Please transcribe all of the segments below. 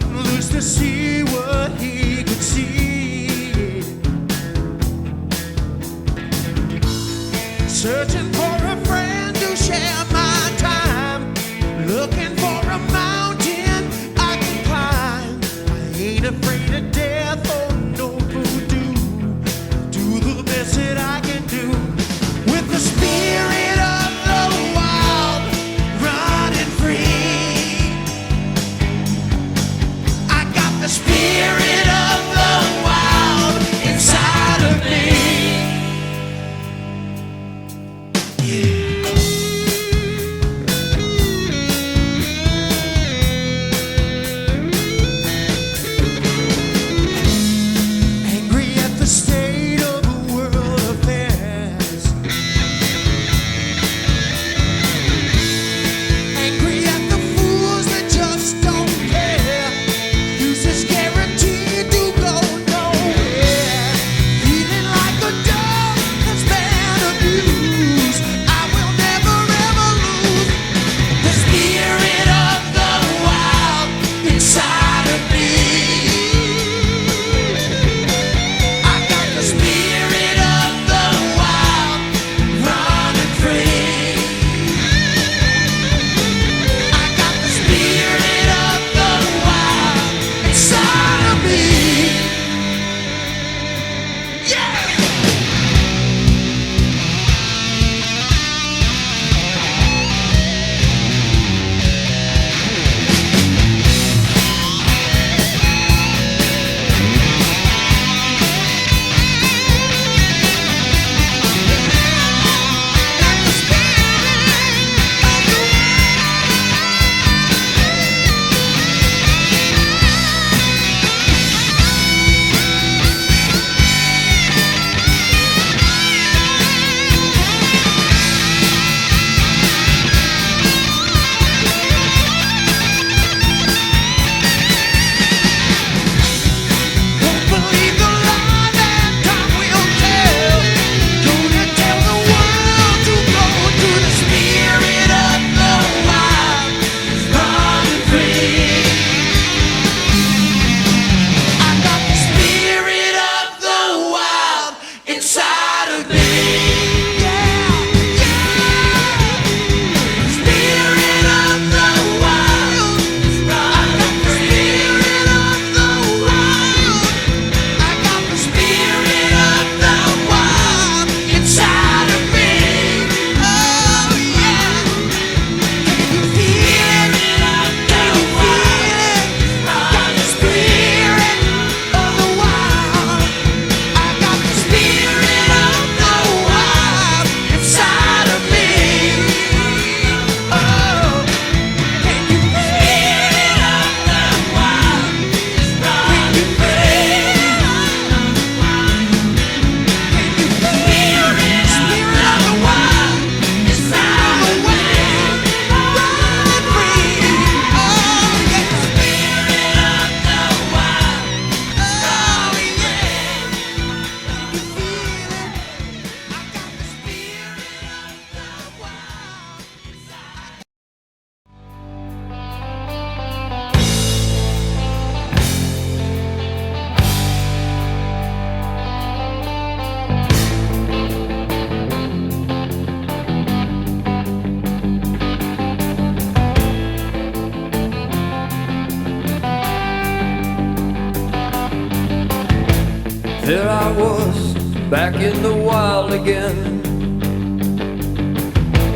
looks to see what he could see. Searching for a friend to share my time, looking for a mountain I can climb. I ain't afraid of death or no voodoo. Do the best that I can do with the spirit of the wild running free. I got the spirit of the wild inside of me. Angry at the state of the world affairs, angry at the fools that just don't care. Use is guaranteed to go nowhere. Feeling like a dog that's been abused. I will never ever lose the spirit of the wild inside of me. I got the spirit of the wild running free. I got the spirit of the wild inside of me. Yeah! Don't believe the lie that time will tell. Gonna tell the world to go to the spirit of the wild running free. I got the spirit of the wild inside of me. Yeah, yeah. Spirit of the wild running free. Spirit of the wild. I got the spirit of the wild inside of me. Oh yeah. Can you feel it? Can you feel it? I got the spirit of the wild. I got the spirit of the wild inside of me. Oh, can you feel it? Of the wild running free. Can you feel it? Spirit of the wild inside of me. Running free. Oh yeah. Spirit of the wild. Oh yeah. Can you feel it? I got the spirit of the wild inside. There I was, back in the wild again,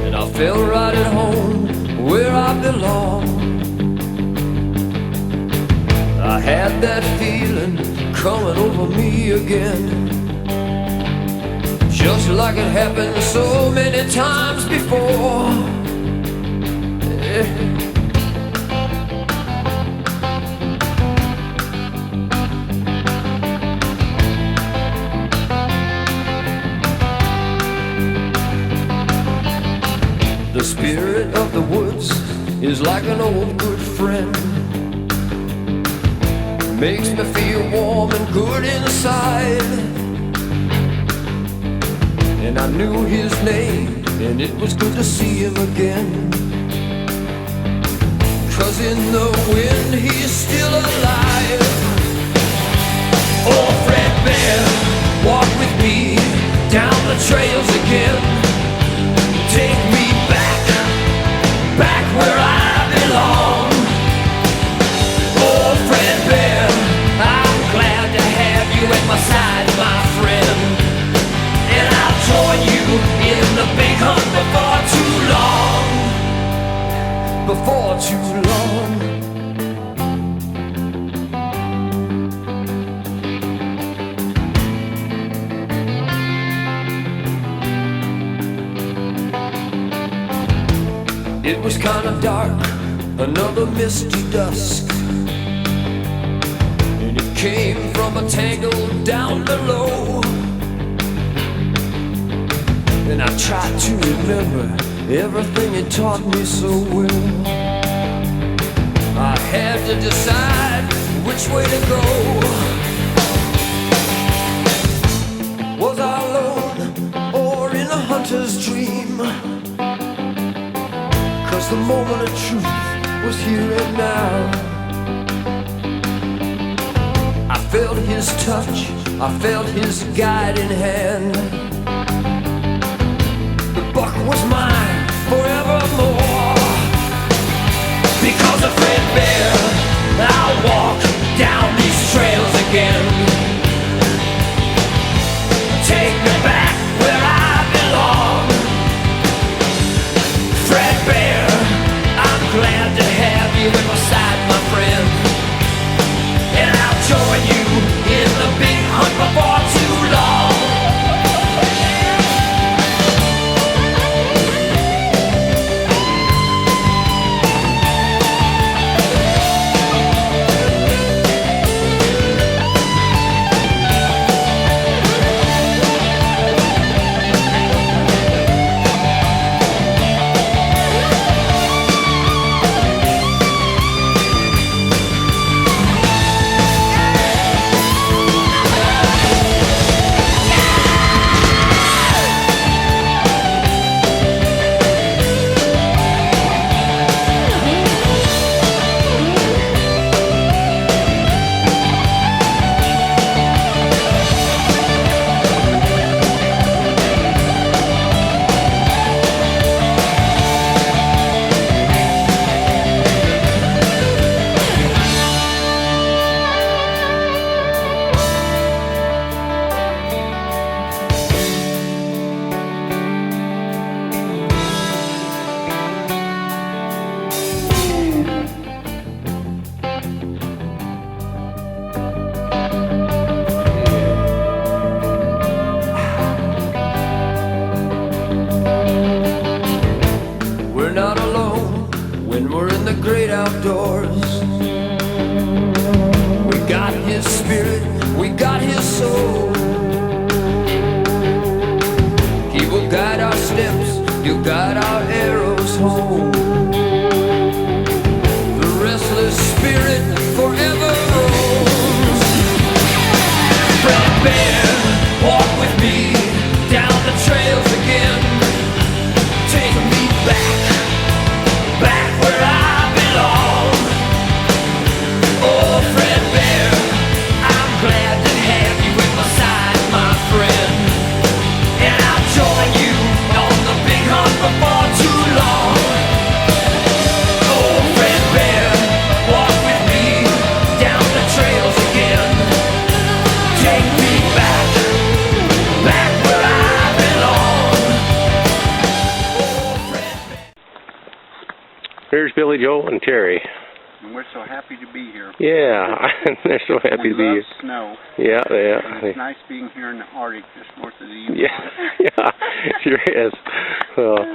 and I felt right at home where I belong. I had that feeling coming over me again, just like it happened so many times before. Yeah. The spirit of the woods is like an old good friend. Makes me feel warm and good inside. And I knew his name, and it was good to see him again. 'Cause Whispers in the wind, he's still alive. Oh, Fred Bear, walk with me down the trails again. Take me back, back where I belong. Oh, Fred Bear, I'm glad to have you at my side, my friend. And I'll join you in the big hunt before too long. Before too long. It was kind of dark, another misty dusk, and it came from a tangle down below. And I tried to remember everything it taught me so well. I had to decide which way to go. Was I alone or in a hunter's dream? 'Cause the moment of truth was here and now. I felt his touch, I felt his guiding hand. The buck was mine forevermore. Because of Fred Bear, I'll walk down these trails again. Take me back where I belong. Fred Bear, I'm glad to have you at my side, my friend. And I'll join you in the big hunt before too long. We're not alone when we're in the great outdoors. We got his spirit, we got his soul. He will guide our steps, he'll guide our arrows home. The restless spirit forever roams. Fred Bear, walk with me down the trails again. Take me back, back where I belong. Oh, Fred Bear, I'm glad to have you at my side, my friend. And I'll join you on the big hunt before too long. Oh, Fred Bear, walk with me down the trails again. Take me back, back where I belong. Oh, Fred Bear. Here's Billy Joel and Terry. And we're so happy to be here. Yeah, they're so happy We to be love here. snow. Yeah, yeah. And it's nice being here in the Arctic, just north of the Yukon. Yeah, yeah, sure is. Well,